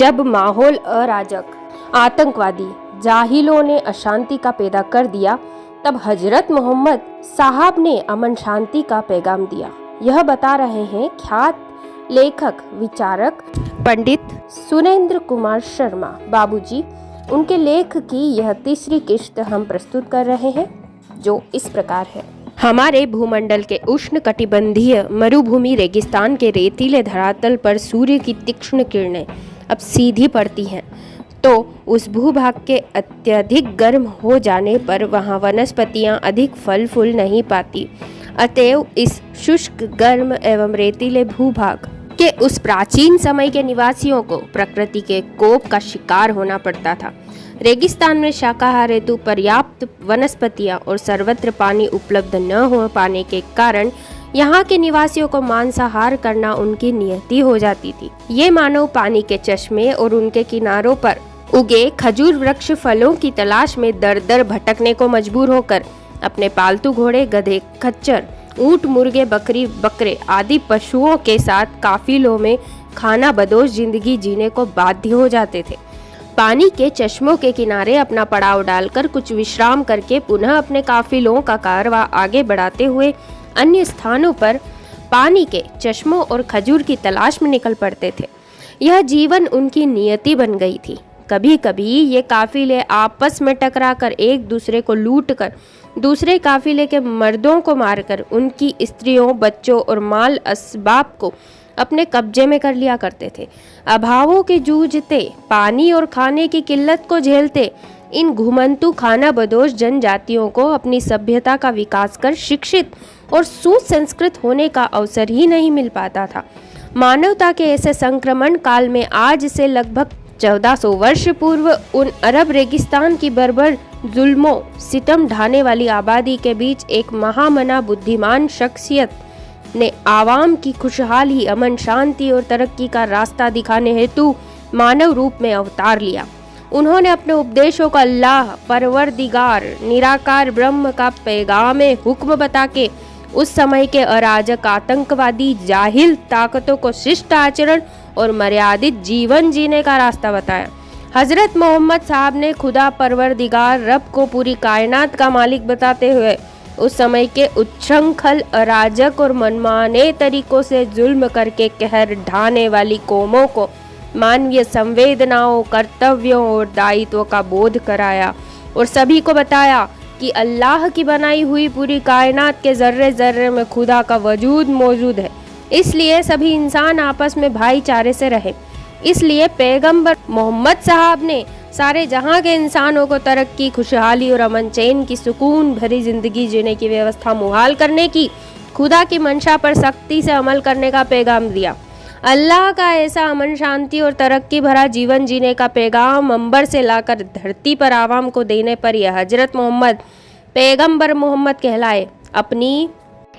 जब माहौल अराजक, आतंकवादी, जाहिलों ने अशांति का पैदा कर दिया, तब हजरत मोहम्मद साहब ने अमन शांति का पैगाम दिया। यह बता रहे हैं ख्यात लेखक विचारक पंडित सुरेंद्र कुमार शर्मा बाबूजी। उनके लेख की यह तीसरी किश्त हम प्रस्तुत कर रहे हैं, जो इस प्रकार है। हमारे भूमंडल के उष्ण कटिबंधीय मरुभूमि रेगिस्तान के रेतीले धरातल पर सूर्य की तीक्ष्ण किरणें अब सीधी पड़ती हैं, तो उस भूभाग के अत्यधिक गर्म हो जाने पर वहाँ वनस्पतियाँ अधिक फल फूल नहीं पाती। अतएव इस शुष्क, गर्म एवं रेतीले भूभाग के उस प्राचीन समय के निवासियों को प्रकृति के कोप का शिकार होना पड़ता था। रेगिस्तान में शाकाहार हेतु पर्याप्त वनस्पतियां और सर्वत्र पानी उपलब्ध न हो पाने के कारण यहाँ के निवासियों को मांसाहार करना उनकी नियति हो जाती थी। ये मानव पानी के चश्मे और उनके किनारों पर उगे खजूर वृक्ष फलों की तलाश में दर दर भटकने को मजबूर होकर अपने पालतू घोड़े, गधे, खच्चर, ऊंट, मुर्गे, बकरी, बकरे आदि पशुओं के साथ काफिलों में खाना बदोश जिंदगी जीने को बाध्य हो जाते थे। पानी के चश्मों के किनारे अपना पड़ाव डालकर कुछ विश्राम करके पुनः अपने काफिलों का कारवां आगे बढ़ाते हुए अन्य स्थानों पर पानी के चश्मों और खजूर की तलाश में निकल पड़ते थे। यह जीवन उनकी नियति बन गई थी। कभी कभी ये काफिले आपस में टकराकर एक दूसरे को लूटकर दूसरे काफिले के मर्दों को मारकर उनकी स्त्रियों, बच्चों और माल असबाब को अपने कब्जे में कर लिया करते थे। अभावों के जूझते, पानी और खाने की किल्लत को झेलते इन घुमंतु खाना बदोश जनजातियों को अपनी सभ्यता का विकास कर शिक्षित और सुसंस्कृत होने का अवसर ही नहीं मिल पाता था। मानवता के ऐसे संक्रमण काल में आज से लगभग 1400 वर्ष पूर्व उन अरब रेगिस्तान की बर्बर जुल्मों सितम ढाने वाली आबादी के बीच एक महामना बुद्धिमान शख्सियत ने आवाम की खुशहाली, अमन, शांति और तरक्की का रास्ता दिखाने हेतु मानव रूप में अवतार लिया। उन्होंने अपने उपदेशों को अल्लाह, परवरदिगार, निराकार ब्रह्म का पैगामे हुक्म बता के उस समय के अराजक, आतंकवादी, जाहिल ताकतों को शिष्ट आचरण और मर्यादित जीवन जीने का रास्ता बताया। हजरत मोहम्मद साहब ने खुदा परवरदिगार रब को पूरी कायनात का मालिक बताते हुए उस समय के उच्छृंखल, अराजक और मनमाने तरीकों से जुल्म करके कहर ढाने वाली कौमों को मानवीय संवेदनाओं, कर्तव्यों और दायित्वों का बोध कराया और सभी को बताया कि अल्लाह की बनाई हुई पूरी कायनात के जर्रे जर्रे में खुदा का वजूद मौजूद है। इसलिए सभी इंसान आपस में भाईचारे से रहे। इसलिए पैगंबर मोहम्मद साहब ने सारे जहां के इंसानों को तरक्की, खुशहाली और अमन चैन की सुकून भरी जिंदगी जीने की व्यवस्था मुहाल करने की खुदा की मंशा पर सख्ती से अमल करने का पैगाम दिया। अल्लाह का ऐसा अमन, शांति और तरक्की भरा जीवन जीने का पैगाम अंबर से लाकर धरती पर आवाम को देने पर यह हजरत मोहम्मद पैगंबर मोहम्मद कहलाए। अपनी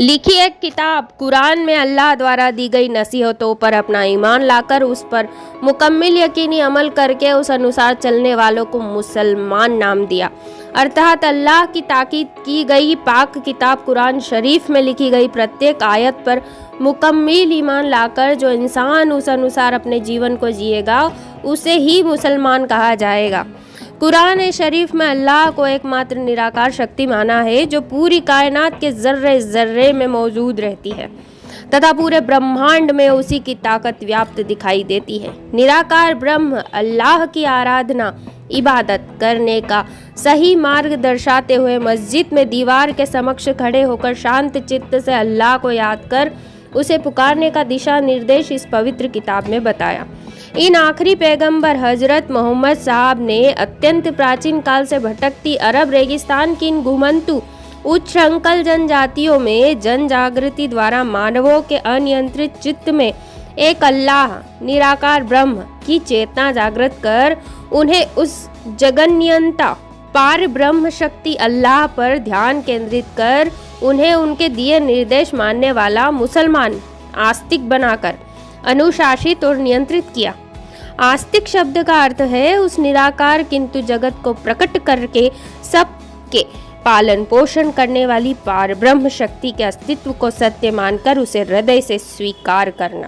लिखी एक किताब कुरान में अल्लाह द्वारा दी गई नसीहतों पर अपना ईमान लाकर उस पर मुकम्मल यकीनी अमल करके उस अनुसार चलने वालों को मुसलमान नाम दिया। अर्थात अल्लाह की ताकीद की गई पाक किताब कुरान शरीफ में लिखी गई प्रत्येक आयत पर मुकम्मल ईमान लाकर जो इंसान उस अनुसार अपने जीवन को जिएगा उसे ही मुसलमान कहा जाएगा। कुरान शरीफ में अल्लाह को एकमात्र निराकार शक्ति माना है जो पूरी कायनात के जर्रे जर्रे में मौजूद रहती है तथा पूरे ब्रह्मांड में उसी की ताकत व्याप्त दिखाई देती है। निराकार ब्रह्म अल्लाह की आराधना, इबादत करने का सही मार्ग दर्शाते हुए मस्जिद में दीवार के समक्ष खड़े होकर शांत चित्त से अल्लाह को याद कर उसे पुकारने का दिशा निर्देश इस पवित्र किताब में बताया। इन आखिरी पैगंबर हजरत मोहम्मद साहब ने अत्यंत प्राचीन काल से भटकती अरब रेगिस्तान की इन घुमंतु उच्छृंखल जनजातियों में जन जागृति द्वारा मानवों के अनियंत्रित चित्त में एक अल्लाह, निराकार ब्रह्म की चेतना जागृत कर उन्हें उस जगन्यंता पार ब्रह्म शक्ति अल्लाह पर ध्यान केंद्रित कर उन्हें उनके दिए निर्देश मानने वाला मुसलमान आस्तिक बनाकर अनुशासित और नियंत्रित किया। आस्तिक शब्द का अर्थ है उस निराकार किंतु जगत को प्रकट करके सबके पालन पोषण करने वाली पार ब्रह्म शक्ति के अस्तित्व को सत्य मानकर उसे हृदय से स्वीकार करना।